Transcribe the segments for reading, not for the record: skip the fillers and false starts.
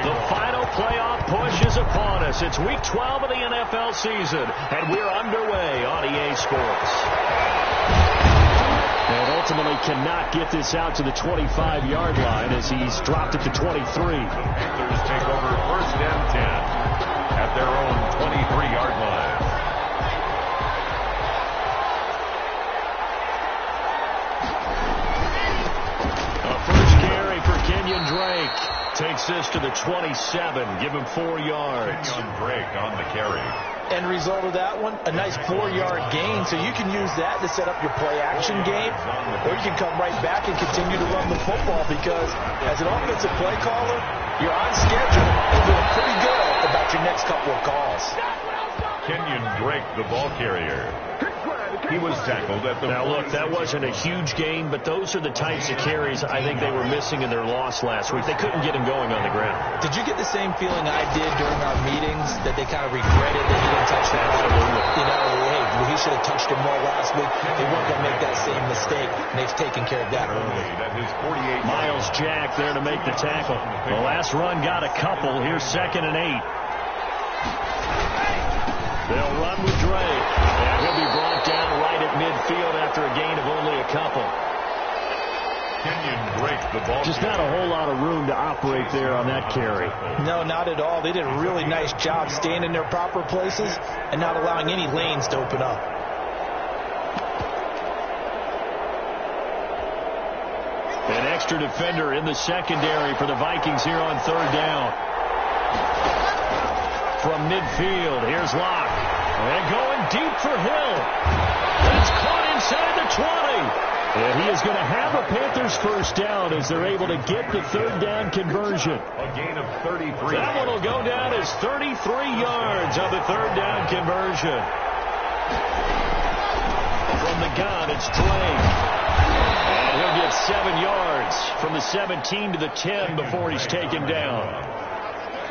The final playoff push is upon us. It's Week 12 of the NFL season, and we're underway on EA Sports. And ultimately cannot get this out to the 25-yard line as he's dropped it to 23. Panthers take over 1st and 10 at their own 23-yard line. A first carry for Kenyon Drake. Takes this to the 27. Give him 4 yards. Kenyon Drake on the carry. End result of that one, a nice 4-yard gain. So you can use that to set up your play-action game, or you can come right back and continue to run the football because as an offensive play caller, you're on schedule and doing pretty good about your next couple of calls. Kenyon Drake, the ball carrier. He was tackled at the... Now, look, that wasn't a huge gain, but those are the types of carries I think they were missing in their loss last week. They couldn't get him going on the ground. Did you get the same feeling I did during our meetings, that they kind of regretted that he didn't touch that? Absolutely. You know, hey, he should have touched him more last week. They weren't going to make that same mistake, and they've taken care of that early. Miles Jack there to make the tackle. The last run got a couple. Here's 2nd and 8. They'll run with Drake. And he'll be brought down right at midfield after a gain of only a couple. Kenyon Drake, the ball. Just not a whole lot of room to operate there on that carry. No, not at all. They did a really nice job staying in their proper places and not allowing any lanes to open up. An extra defender in the secondary for the Vikings here on 3rd down. From midfield, here's Locke. And going deep for Hill. That's caught inside the 20. And he is going to have a Panthers first down as they're able to get the 3rd down conversion. A gain of 33. That one will go down as 33 yards on the 3rd down conversion. From the gun, it's Drake. And he'll get 7 yards from the 17 to the 10 before he's taken down.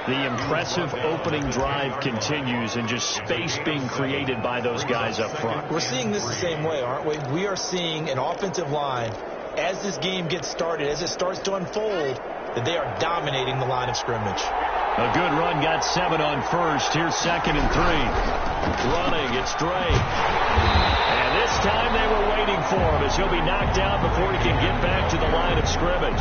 The impressive opening drive continues and just space being created by those guys up front. We're seeing this the same way, aren't we? We are seeing an offensive line, as this game gets started, as it starts to unfold, that they are dominating the line of scrimmage. A good run got 7 on first. Here's 2nd and 3. Running, it's Drake. And this time they were waiting for him as he'll be knocked down before he can get back to the line of scrimmage.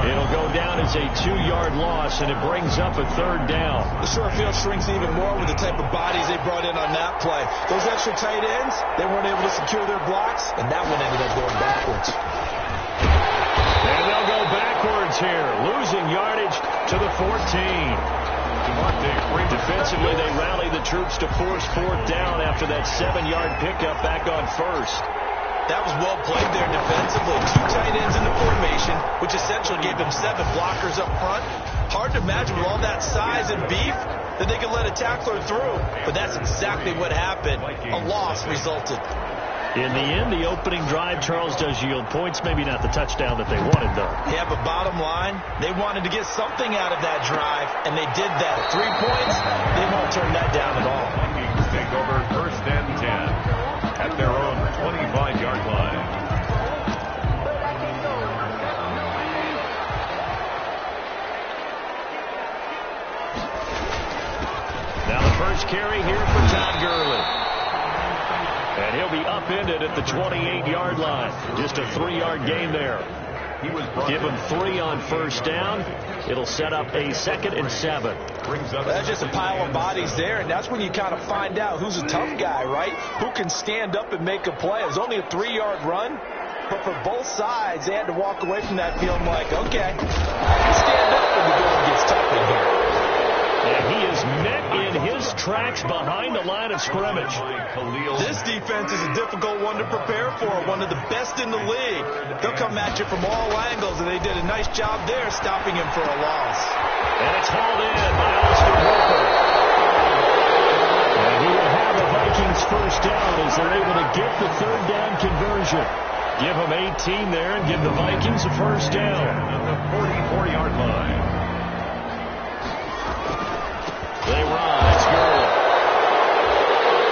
It'll go down as a 2-yard loss, and it brings up a 3rd down. The short field shrinks even more with the type of bodies they brought in on that play. Those extra tight ends, they weren't able to secure their blocks, and that one ended up going backwards. And they'll go backwards here, losing yardage to the 14. Defensively, they rally the troops to force 4th down after that 7-yard pickup back on first. That was well played there defensively. 2 tight ends in the formation, which essentially gave them 7 blockers up front. Hard to imagine with all that size and beef that they could let a tackler through. But that's exactly what happened. A loss resulted. In the end, the opening drive, Charles, does yield points. Maybe not the touchdown that they wanted, though. Yeah, but bottom line, they wanted to get something out of that drive, and they did that. 3 points, they won't turn that down at all. Vikings take over 1st and 10 at their own 25-yard line. Now the first carry here for Todd Gurley. And he'll be upended at the 28-yard line. Just a 3-yard gain there. Give him 3 on first down. It'll set up a 2nd and 7. That's just a pile of bodies there, and that's when you kind of find out who's a tough guy, right? Who can stand up and make a play. It was only a 3-yard run, but for both sides, they had to walk away from that feeling like, okay, I can stand up when the going gets tough in here. And he is met in his tracks behind the line of scrimmage. This defense is a difficult one to prepare for, one of the best in the league. They'll come at you from all angles, and they did a nice job there stopping him for a loss. And it's hauled in by Austin Hooper. And he will have the Vikings first down as they're able to get the 3rd down conversion. Give them 18 there and give the Vikings a first down. On the 44-yard line. They run. It's Gurley.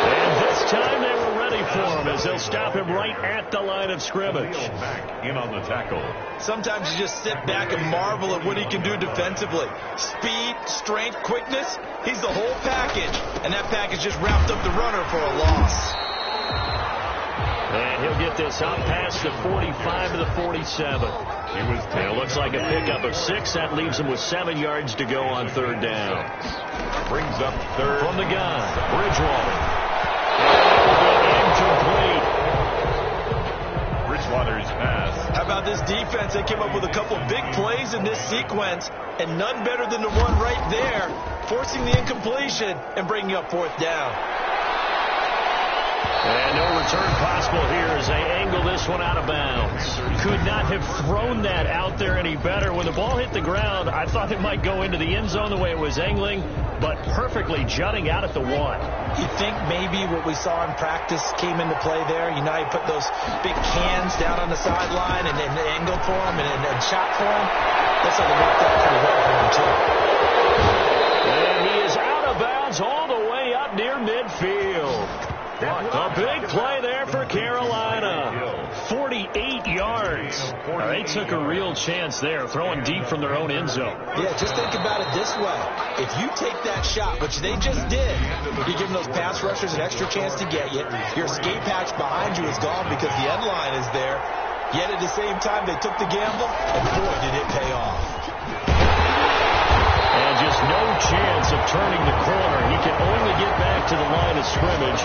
And this time they were ready for him as they'll stop him right right at the line of scrimmage. Back in on the tackle. Sometimes you just sit back and marvel at what he can do defensively. Speed, strength, quickness, he's the whole package. And that package just wrapped up the runner for a loss. And he'll get this up past the 45 to the 47. It looks like a pickup of 6. That leaves him with 7 yards to go on third down. Brings up third. From the gun, Bridgewater. Incomplete. Bridgewater's pass. How about this defense? They came up with a couple of big plays in this sequence, and none better than the one right there, forcing the incompletion and bringing up fourth down. And no return possible here as they angle this one out of bounds. Could not have thrown that out there any better. When the ball hit the ground, I thought it might go into the end zone the way it was angling, but perfectly jutting out at the 1. You think maybe what we saw in practice came into play there? You know, you put those big cans down on the sideline and angled for them and shot for them. That's how they worked out pretty well for him, too. And he is out of bounds all the way up near midfield. A big play there for Carolina. 48 yards. They took a real chance there, throwing deep from their own end zone. Yeah, just think about it this way. If you take that shot, which they just did, you're giving those pass rushers an extra chance to get you. Your escape hatch behind you is gone because the end line is there. Yet at the same time, they took the gamble, and boy, did it pay off. And just no chance of turning the corner. He can only get back to the line of scrimmage.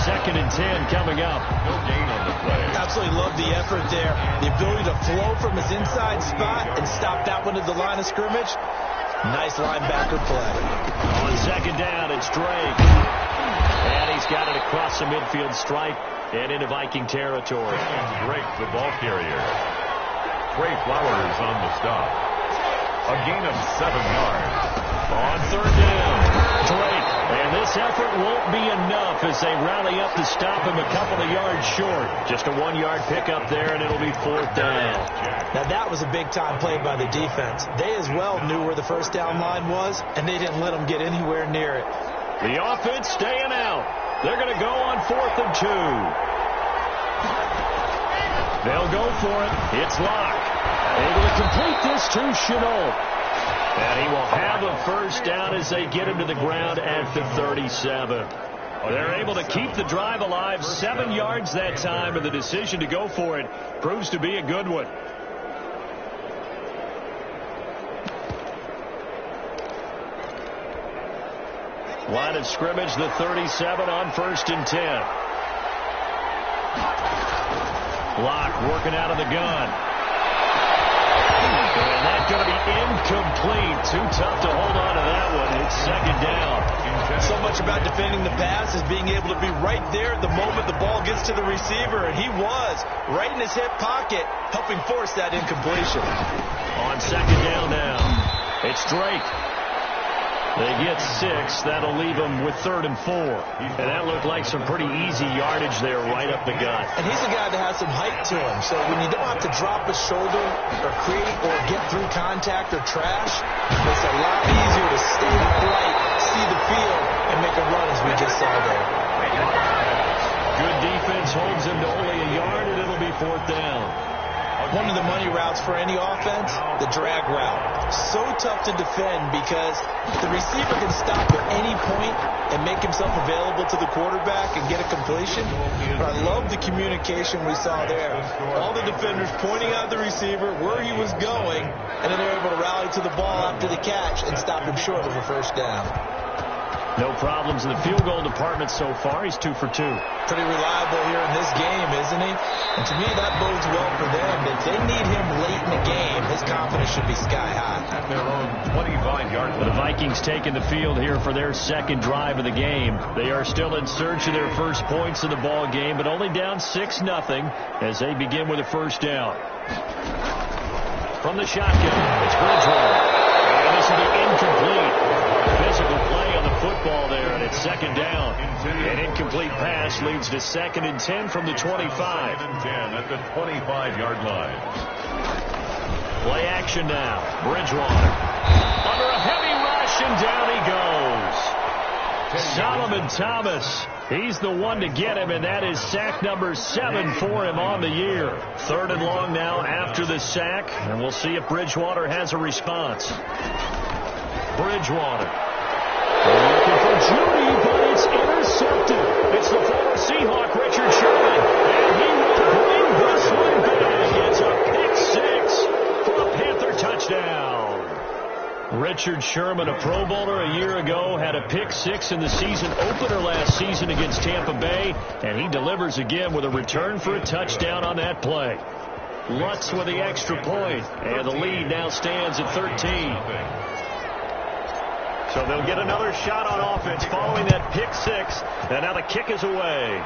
2nd and 10 coming up. No gain on the play. Absolutely love the effort there. The ability to flow from his inside spot and stop that one at the line of scrimmage. Nice linebacker play. On 2nd down, it's Drake. And he's got it across the midfield stripe and into Viking territory. Drake, the ball carrier. Trey Flowers on the stop. A gain of 7 yards. On 3rd down, Drake. And this effort won't be enough as they rally up to stop him a couple of yards short. Just a 1-yard pickup there, and it'll be 4th down. Now that was a big-time play by the defense. They as well knew where the first down line was, and they didn't let them get anywhere near it. The offense staying out. They're going to go on 4th and 2. They'll go for it. It's Locke. Able to complete this to Chenault. And he will have a first down as they get him to the ground at the 37. They're able to keep the drive alive. 7 yards that time, and the decision to go for it proves to be a good one. Line of scrimmage, the 37 on 1st and 10. Locke working out of the gun. And that's going to be incomplete. Too tough to hold on to that one. It's 2nd down. So much about defending the pass is being able to be right there at the moment the ball gets to the receiver. And he was right in his hip pocket, helping force that incompletion. On 2nd down now, it's Drake. They get 6. That'll leave them with 3rd and 4. And that looked like some pretty easy yardage there right up the gut. And he's a guy that has some height to him. So when you don't have to drop a shoulder or create or get through contact or trash, it's a lot easier to stay upright, see the field, and make a run as we just saw there. Good defense holds him to only a yard, and it'll be 4th down. One of the money routes for any offense, the drag route. So tough to defend because the receiver can stop at any point and make himself available to the quarterback and get a completion. But I love the communication we saw there. All the defenders pointing out the receiver, where he was going, and then they're able to rally to the ball after the catch and stop him short of a first down. No problems in the field goal department so far. He's 2 for 2. Pretty reliable here in this game, isn't he? And to me, that bodes well for them. If they need him late in the game, his confidence should be sky high. At their own 25-yard line. The Vikings taking the field here for their 2nd drive of the game. They are still in search of their first points in the ball game, but only down 6-0 as they begin with a first down. From the shotgun, it's Bridgewater. And this will be incomplete. Physical play on the football there, and it's 2nd down. An incomplete pass leads to 2nd and 10 from the 25. 2nd and 10 at the 25-yard line. Play action now. Bridgewater under a heavy rush, and down he goes. Solomon Logan Thomas. He's the one to get him, and that is sack number 7 for him on the year. 3rd and long now after the sack, and we'll see if Bridgewater has a response. Bridgewater. Looking for Judy, but it's intercepted. It's the former Seahawk, Richard Sherman, and he will bring this one back. It's a pick-6 for a Panther touchdown. Richard Sherman, a Pro Bowler a year ago, had a pick-6 in the season opener last season against Tampa Bay, and he delivers again with a return for a touchdown on that play. Lutz with the extra point, and the lead now stands at 13. So they'll get another shot on offense following that pick-6, and now the kick is away.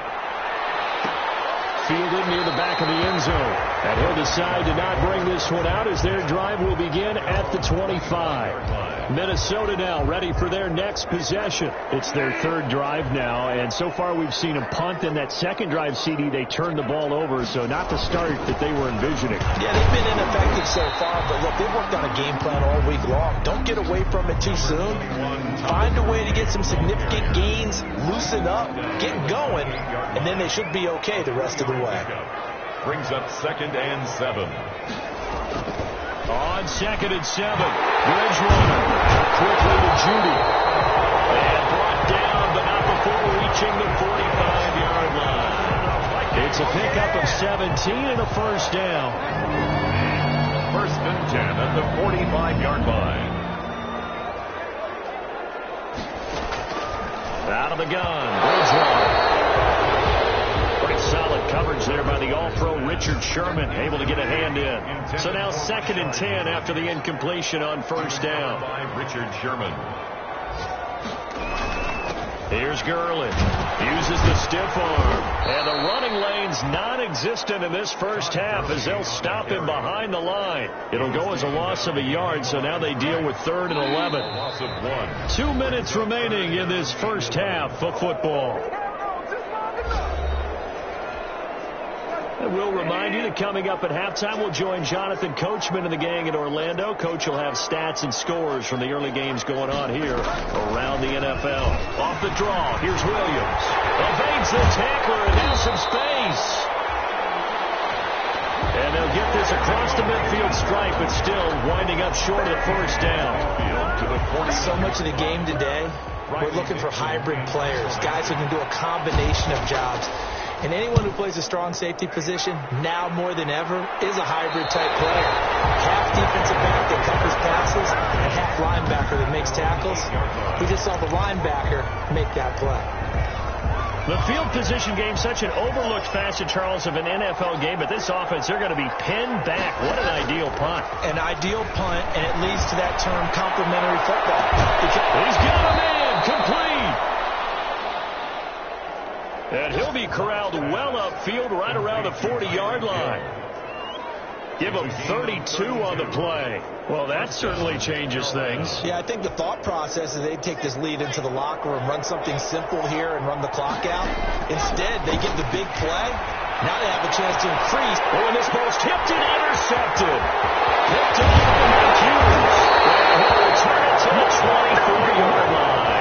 Fielded near the back of the end zone. And he'll decide to not bring this one out as their drive will begin at the 25. Minnesota now ready for their next possession. It's their 3rd drive now, and so far we've seen a punt. In that 2nd drive, CD, they turned the ball over, so not the start that they were envisioning. Yeah, they've been ineffective so far, but look, they've worked on a game plan all week long. Don't get away from it too soon. Find a way to get some significant gains, loosen up, get going, and then they should be okay the rest of the way. Brings up 2nd and 7. On 2nd and 7, Bridgewater quickly to Judy. And brought down, but not before reaching the 45-yard line. It's a pickup of 17 and a first down. 1st and 10 at the 45-yard line. Out of the gun, Bridgewater. Pretty solid coverage there by the all-pro Richard Sherman, able to get a hand in. So now 2nd and 10 after the incompletion on first down. By Richard Sherman. Here's Gurley. Uses the stiff arm. And the running lane's non-existent in this first half as they'll stop him behind the line. It'll go as a loss of a yard, so now they deal with 3rd and 11. Loss of 1. 2 minutes remaining in this first half of football. And we'll remind you that coming up at halftime, we'll join Jonathan Coachman and the gang in Orlando. Coach will have stats and scores from the early games going on here around the NFL. Off the draw, here's Williams. Evades the tackler, and now some space. And they'll get this across the midfield stripe, but still winding up short of the first down. So much of the game today, we're looking for hybrid players, guys who can do a combination of jobs. And anyone who plays a strong safety position, now more than ever, is a hybrid-type player. Half defensive back that covers passes, and half linebacker that makes tackles. We just saw the linebacker make that play. The field position game, such an overlooked facet, Charles, of an NFL game, but this offense, they're going to be pinned back. What an ideal punt. An ideal punt, and it leads to that term complementary football. He's got a man, complete. And he'll be corralled well upfield right around the 40-yard line. Give him 32 on the play. Well, that certainly changes things. Yeah, I think the thought process is they take this lead into the locker room, run something simple here, and run the clock out. Instead, they get the big play. Now they have a chance to increase. Oh, and this ball's tipped and intercepted. Picked up by Mike Hughes. And he'll return it to the 24-yard line.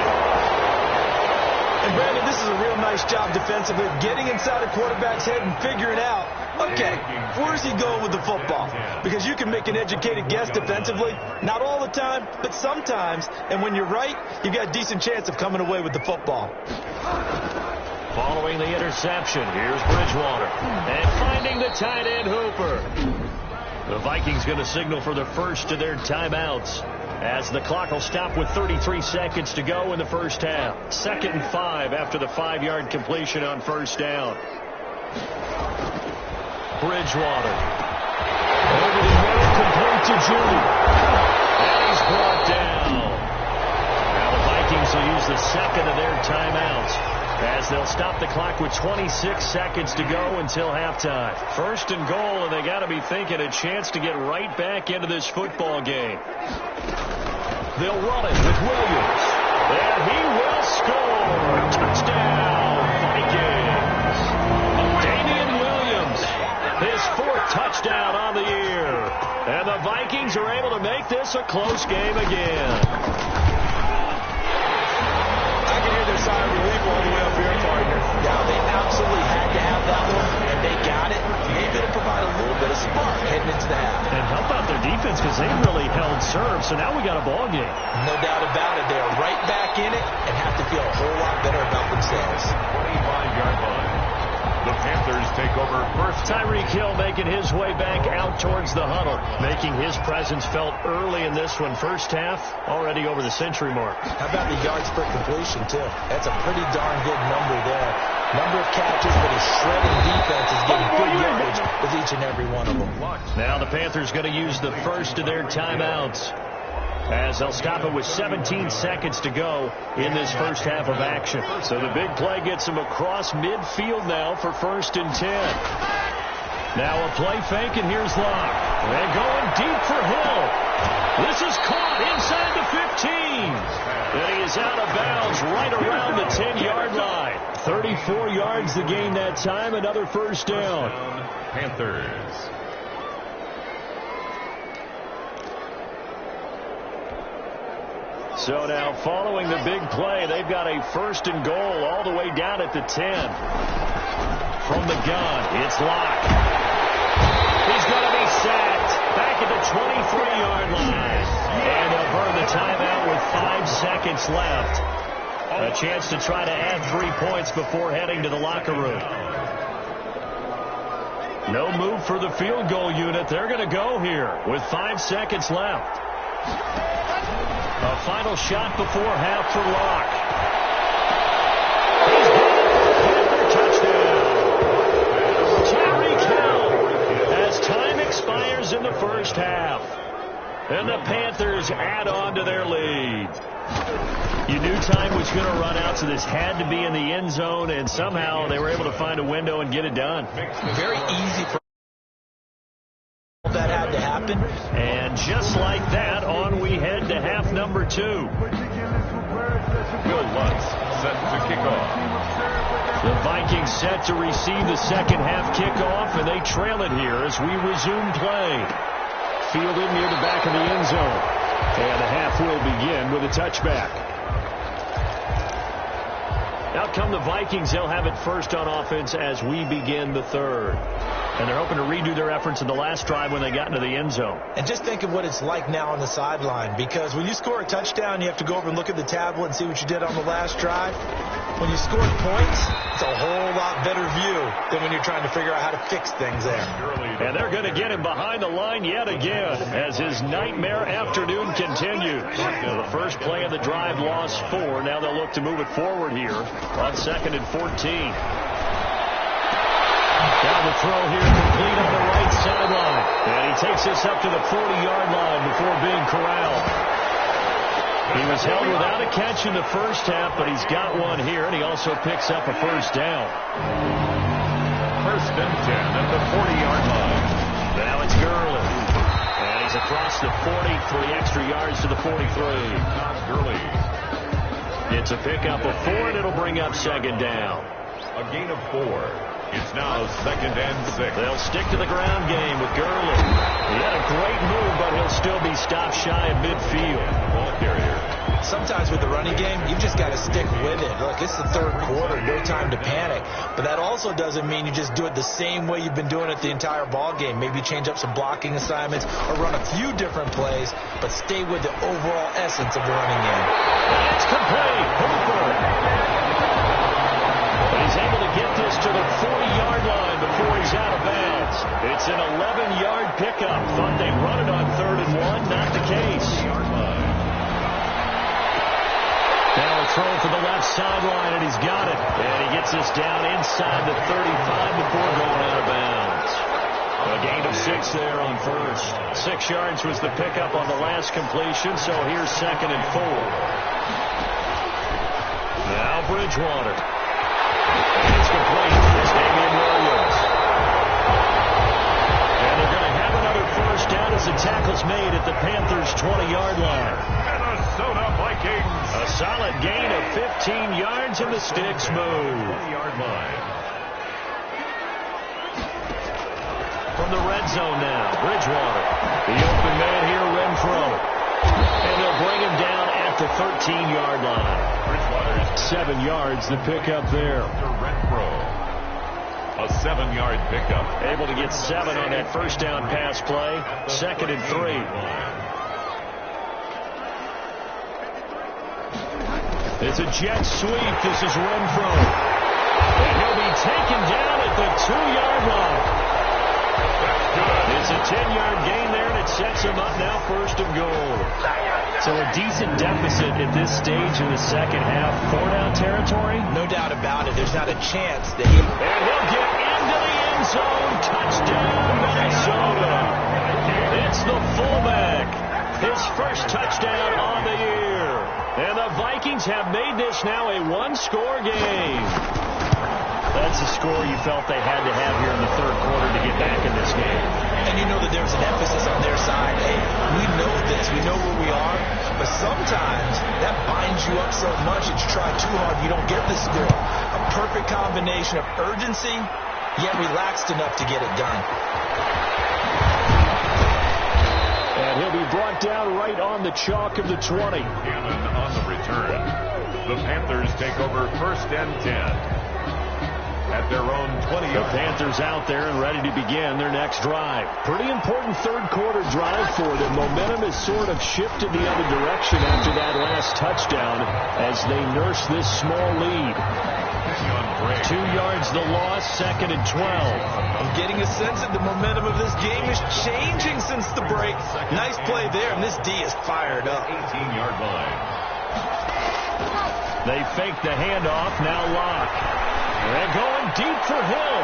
And Brandon, this is a real nice job defensively, getting inside a quarterback's head and figuring out, okay, where's he going with the football? Because you can make an educated guess defensively, not all the time, but sometimes. And when you're right, you've got a decent chance of coming away with the football. Following the interception, here's Bridgewater. And finding the tight end Hooper. The Vikings going to signal for the first of their timeouts, as the clock will stop with 33 seconds to go in the first half. 2nd and 5 after the 5-yard completion on first down. Bridgewater. Over the middle, complete to Judy. And he's brought down. Now the Vikings will use the second of their timeouts, as they'll stop the clock with 26 seconds to go until halftime. 1st and goal, and they got to be thinking a chance to get right back into this football game. They'll run it with Williams. And he will score. Touchdown, Vikings. Damian Williams, his 4th touchdown on the year. And the Vikings are able to make this a close game again. I can hear their sigh of relief So now we got a ball game. No doubt about it. They're right back in it and have to feel a whole lot better about themselves. 25-yard line. The Panthers take over first. Tyreek Hill making his way back out towards the huddle, making his presence felt early in this one. First half, already over the century mark. How about the yards per completion, too? That's a pretty darn good number there. Number of catches, but he's shredding defenses, getting good yardage with each and every one of them. Now the Panthers going to use the first of their timeouts, as they'll stop it with 17 seconds to go in this first half of action. So the big play gets them across midfield now for 1st and 10. Now a play fake, and here's Locke. They're going deep for Hill. This is caught inside the 15. And he is out of bounds right around the 10-yard line. 34 yards the gain that time, another first down. Panthers. So now following the big play, they've got a 1st and goal all the way down at the 10. From the gun, it's Locke. He's going to be sacked back at the 23-yard line. And they'll burn the timeout with 5 seconds left. A chance to try to add 3 points before heading to the locker room. No move for the field goal unit. They're going to go here with 5 seconds left. A final shot before half for Locke. He's got it. Panther touchdown. Tyreek Hill as time expires in the first half. And the Panthers add on to their lead. You knew time was going to run out, so this had to be in the end zone, and somehow they were able to find a window and get it done. Very easy for that had to happen. And just like that, on we head to half number 2. Will Lutz set to kick off. The Vikings set to receive the second half kickoff, and they trail it here as we resume play. Fielded near the back of the end zone. And the half will begin with a touchback. Out come the Vikings. They'll have it first on offense as we begin the third. And they're hoping to redo their efforts in the last drive when they got into the end zone. And just think of what it's like now on the sideline, because when you score a touchdown, you have to go over and look at the tablet and see what you did on the last drive. When you scored points, it's a whole lot better view than when you're trying to figure out how to fix things there. And they're going to get him behind the line yet again as his nightmare afternoon continues. The first play of the drive lost 4. Now they'll look to move it forward here on 2nd and 14. Now the throw here complete on the right sideline. And he takes this up to the 40-yard line before being corralled. He was held without a catch in the first half, but he's got one here, and he also picks up a first down. 1st and 10 at the 40-yard line. Now it's Gurley. And he's across the 40 for the extra yards to the 43. Gurley. It's a pickup of 4, and it'll bring up 2nd down. A gain of 4. It's now 2nd and 6. They'll stick to the ground game with Gurley. He had a great move, but he'll still be stopped shy of midfield. Ball carrier. Sometimes with the running game, you've just got to stick with it. Look, it's the 3rd quarter, no time to panic. But that also doesn't mean you just do it the same way you've been doing it the entire ball game. Maybe change up some blocking assignments or run a few different plays, but stay with the overall essence of the running game. That's complete. Hooper. But he's able to get this to the 40-yard line before he's out of bounds. It's an 11-yard pickup. Thought they'd run it on 3rd and 1. Not the case. Now a throw for the left sideline, and he's got it. And he gets this down inside the 35 before going out of bounds. A gain of 6 there on 1st. 6 yards was the pickup on the last completion, so here's 2nd and 4. Now Bridgewater. And it's complete. It's Damian Williams. And they're going to have another first down as the tackle's made at the Panthers' 20-yard line. Minnesota Vikings. A solid gain of 15 yards, and the sticks move. 20-yard line. From the red zone now, Bridgewater. The open man here, Renfro. And they'll bring him down at the 13-yard line. 7 yards, the pickup there. Renfro. A 7-yard pickup. Able to get 7 on that first down pass play. 2nd and 3. It's a jet sweep. This is Renfro. And he'll be taken down at the 2-yard line. It's a 10-yard gain there, and it sets him up now 1st and goal. So a decent deficit at this stage in the second half. 4-down territory? No doubt about it. There's not a chance that he... And he'll get into the end zone. Touchdown, Minnesota. It's the fullback. His first touchdown on the year. And the Vikings have made this now a 1-score game. That's a score you felt they had to have here in the 3rd quarter to get back in this game. And you know that there's an emphasis on their side. Hey, we know this. We know where we are. But sometimes that binds you up so much that you try too hard, you don't get the score. A perfect combination of urgency, yet relaxed enough to get it done. And he'll be brought down right on the chalk of the 20. Gannon on the return. The Panthers take over 1st and 10. At their own 20. The Panthers out there and ready to begin their next drive. Pretty important 3rd quarter drive for them. Momentum has sort of shifted the other direction after that last touchdown as they nurse this small lead. 2 yards the loss, 2nd and 12. I'm getting a sense that the momentum of this game is changing since the break. Nice play there, and this D is fired up. 18-yard line. They fake the handoff, now Locke. They're going deep for Hill.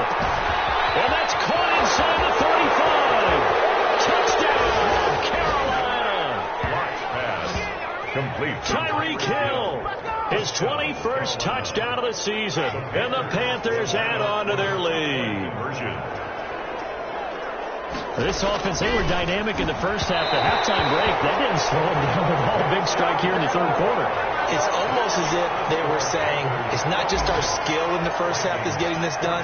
And that's caught inside the 35. Touchdown, Carolina. Pass. Complete. Tyreek Hill. His 21st touchdown of the season. And the Panthers add on to their lead. This offense, they were dynamic in the first half. The halftime break, that didn't slow them down at all. Big strike here in the 3rd quarter. It's almost as if they were saying, it's not just our skill in the first half that's getting this done,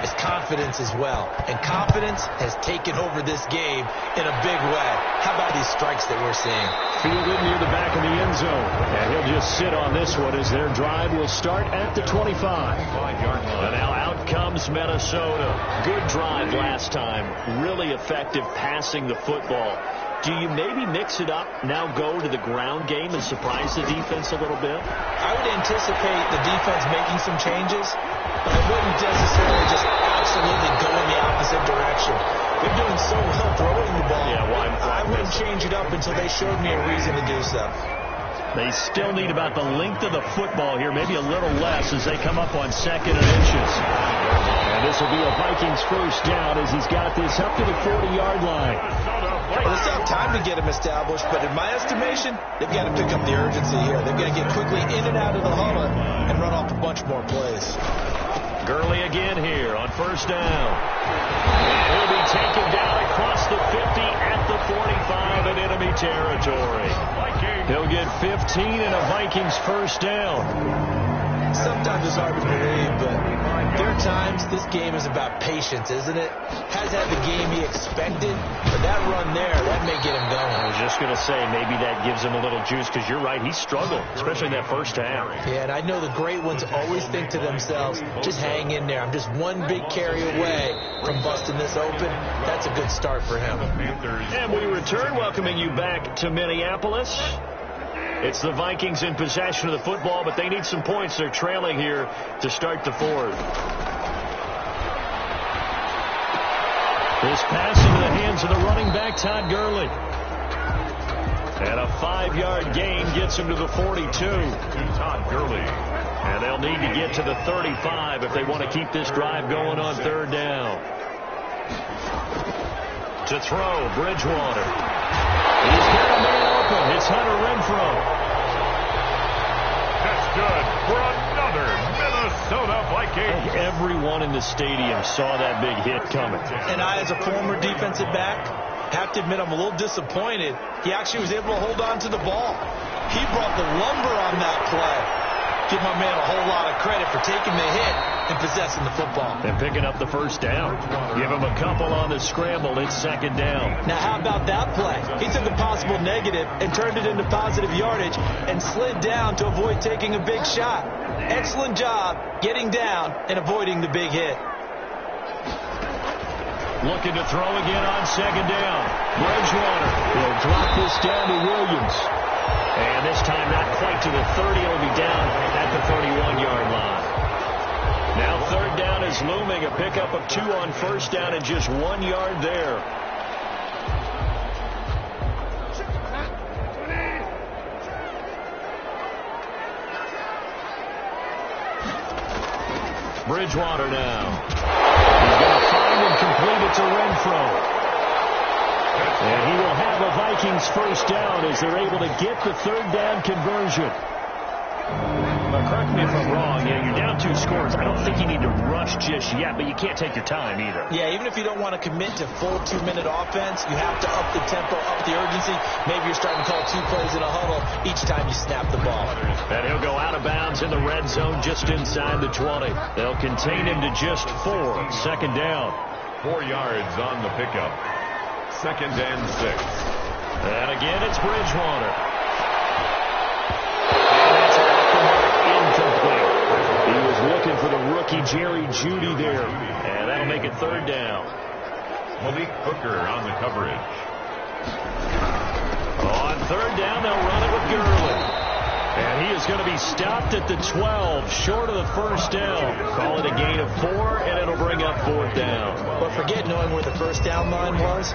it's confidence as well. And confidence has taken over this game in a big way. How about these strikes that we're seeing? Fielded near the back of the end zone. And he'll just sit on this one as their drive will start at the 25. 5-yard line. And now out comes Minnesota. Good drive last time. Really effective passing the football. Do you maybe mix it up, now go to the ground game and surprise the defense a little bit? I would anticipate the defense making some changes, but I wouldn't necessarily just absolutely go in the opposite direction. They're doing so well throwing the ball. Yeah, why I wouldn't change it up until they showed me a reason to do so. They still need about the length of the football here, maybe a little less as they come up on 2nd and inches. And this will be a Vikings first down as he's got this up to the 40-yard line. Well, they still have time to get him established, but in my estimation, they've got to pick up the urgency here. They've got to get quickly in and out of the huddle and run off a bunch more plays. Gurley again here on 1st down. He'll be taken down across the 50 at the 45 in enemy territory. He'll get 15 and a Vikings first down. Sometimes it's hard to believe, but there are times this game is about patience, isn't it? Has had the game he expected, but that run there, that may get him going. I was just going to say, maybe that gives him a little juice, because you're right, he struggled, especially in that first half. Yeah, and I know the great ones always think to themselves, just hang in there. I'm just one big carry away from busting this open. That's a good start for him. And we return, welcoming you back to Minneapolis. It's the Vikings in possession of the football, but they need some points. They're trailing here to start the 4th. This pass into the hands of the running back, Todd Gurley. And a 5-yard gain gets him to the 42. To Todd Gurley. And they'll need to get to the 35 if they want to keep this drive going on 3rd down. To throw, Bridgewater. He's got a man open. It's Hunter Renfro. That's good for another Minnesota Vikings. Everyone in the stadium saw that big hit coming. And I, as a former defensive back, have to admit I'm a little disappointed. He actually was able to hold on to the ball. He brought the lumber on that play. Give my man a whole lot of credit for taking the hit and possessing the football. And picking up the first down. Give him a couple on the scramble. It's 2nd down. Now, how about that play? He took a possible negative and turned it into positive yardage and slid down to avoid taking a big shot. Excellent job getting down and avoiding the big hit. Looking to throw again on 2nd down. Bridgewater will drop this down to Williams. And this time not quite back to the 30. He'll be down at the 31-yard line. Now third down is looming. A pickup of 2 on first down and just 1 yard there. Bridgewater now. He's going to find and complete it to Renfro. And he will have a Vikings first down as they're able to get the third down conversion. Now, correct me if I'm wrong. Yeah, you're down 2 scores. I don't think you need to rush just yet, but you can't take your time either. Yeah, even if you don't want to commit to full 2-minute offense, you have to up the tempo, up the urgency. Maybe you're starting to call 2 plays in a huddle each time you snap the ball. And he'll go out of bounds in the red zone just inside the 20. They'll contain him to just 4. Second down. 4 yards on the pickup. Second and 6. And again, it's Bridgewater. Incomplete. He was looking for the rookie Jerry Jeudy there. And that'll make it third down. Malik Hooker on the coverage. On third down, they'll run it with Gurley. And he is going to be stopped at the 12, short of the first down. Call it a gain of 4, and it'll bring up fourth down. But forget knowing where the first down line was.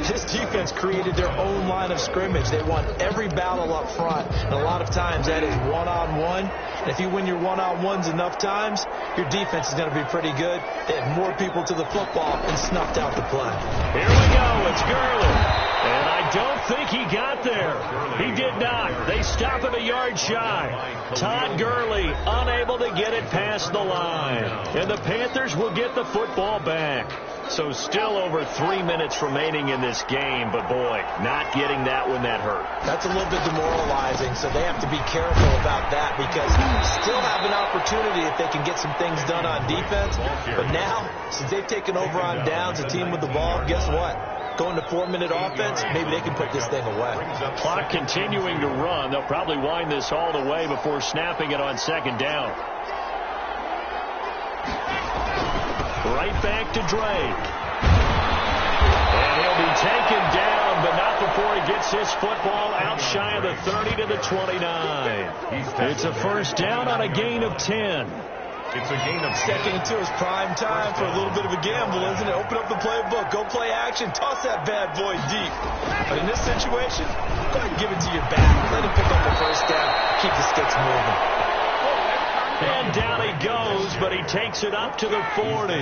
This defense created their own line of scrimmage. They won every battle up front. And a lot of times that is one-on-one. And if you win your one-on-ones enough times, your defense is going to be pretty good. They had more people to the football and snuffed out the play. Here we go. It's Gurley. And I don't think he got there. He did not. They stop at a yard shy. Todd Gurley unable to get it past the line. And the Panthers will get the football back. So still over 3 minutes remaining in this game. But, boy, not getting that when that hurt. That's a little bit demoralizing, so they have to be careful about that because still have an opportunity if they can get some things done on defense. But now, since they've taken over on downs, a team with the ball, guess what? Going to 4-minute offense, maybe they can put this thing away. Clock continuing to run. They'll probably wind this all the way before snapping it on second down. Right back to Drake. And he'll be taken down, but not before he gets his football out shy of the 30 to the 29. It's a first down on a gain of 10. It's a gain of 2nd and 2 is prime time for a little bit of a gamble, isn't it? Open up the playbook, go play action, toss that bad boy deep. But in this situation, go ahead and give it to your back. Let him pick up the first down. Keep the sticks moving. And down he goes, but he takes it up to the 40.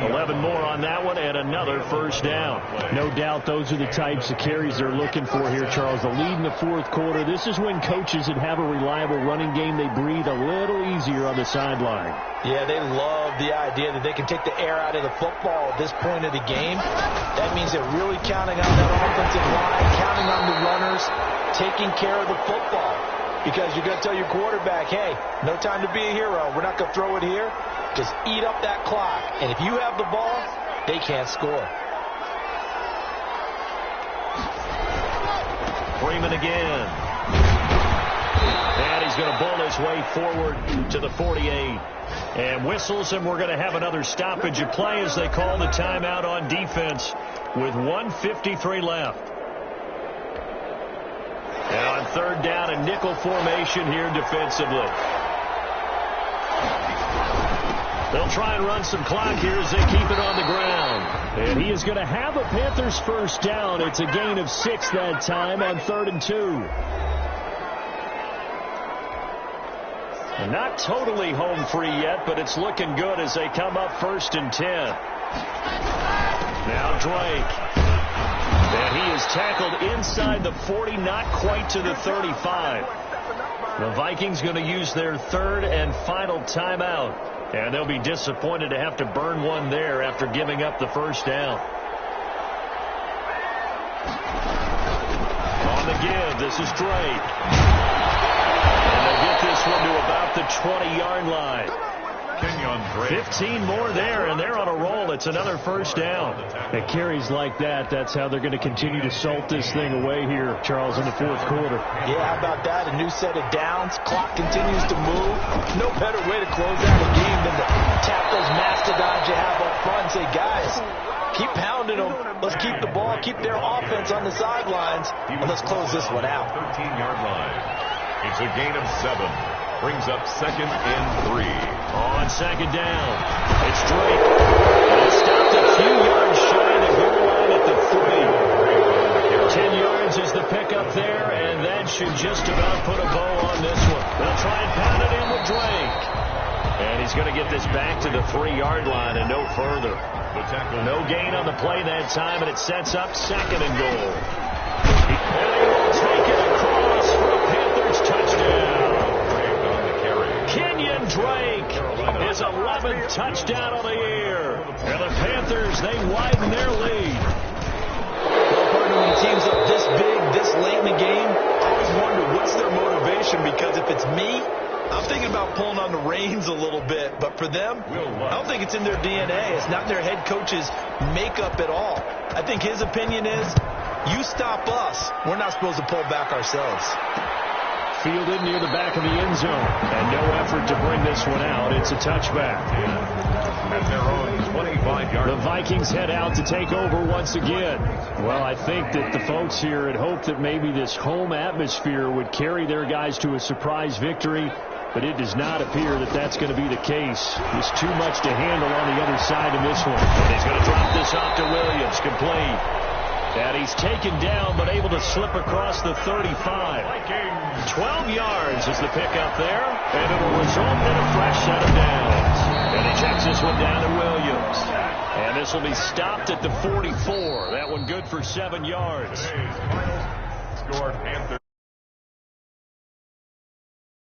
11 more on that one, and another first down. No doubt those are the types of carries they're looking for here, Charles. The lead in the fourth quarter. This is when coaches that have a reliable running game, they breathe a little easier on the sideline. Yeah, they love the idea that they can take the air out of the football at this point of the game. That means they're really counting on that offensive line, counting on the runners, taking care of the football. Because you're going to tell your quarterback, hey, no time to be a hero. We're not going to throw it here. Just eat up that clock. And if you have the ball, they can't score. Freeman again. And he's going to bull his way forward to the 48. And whistles, and we're going to have another stoppage of play as they call the timeout on defense with 1:53 left. And on third down, a nickel formation here defensively. They'll try and run some clock here as they keep it on the ground. And he is going to have a Panthers first down. It's a gain of 6 that time on 3rd and 2. And not totally home free yet, but it's looking good as they come up 1st and 10. Now Drake. And he is tackled inside the 40, not quite to the 35. The Vikings going to use their 3rd and final timeout. And they'll be disappointed to have to burn one there after giving up the first down. On the give, this is Drake. And they'll get this one to about the 20-yard line. 15 more there, and they're on a roll. It's another first down. At carries like that, that's how they're going to continue to salt this thing away here, Charles, in the fourth quarter. Yeah, how about that? A new set of downs. Clock continues to move. No better way to close out a game than to tap those mastodons you have up front and say, guys, keep pounding them. Let's keep the ball, keep their offense on the sidelines, and let's close this one out. 13-yard line. It's a gain of 7. Brings up 2nd and 3. On 2nd down, it's Drake. And he stopped a few yards shy of the goal line at the 3. 10 yards is the pickup there, and that should just about put a bow on this one. They'll try and pound it in with Drake. And he's going to get this back to the 3-yard line and no further. The tackle. No gain on the play that time, and it sets up 2nd and goal. And he will take it across for a Panthers touchdown. Kenyon Drake, his 11th touchdown of the year. And the Panthers, they widen their lead. When teams up this big, this late in the game, I always wonder what's their motivation, because if it's me, I'm thinking about pulling on the reins a little bit. But for them, I don't think it's in their DNA. It's not their head coach's makeup at all. I think his opinion is, you stop us, we're not supposed to pull back ourselves. Fielded near the back of the end zone. And no effort to bring this one out. It's a touchback. At their own 25-yard. The Vikings head out to take over once again. Well, I think that the folks here had hoped that maybe this home atmosphere would carry their guys to a surprise victory, but it does not appear that that's going to be the case. There's too much to handle on the other side in this one. And he's going to drop this off to Williams, complete. And he's taken down, but able to slip across the 35. 12 yards is the pickup there, and it'll result in a fresh set of downs. And he checks this one down to Williams. And this will be stopped at the 44. That one good for 7 yards. Today's final score, Panthers.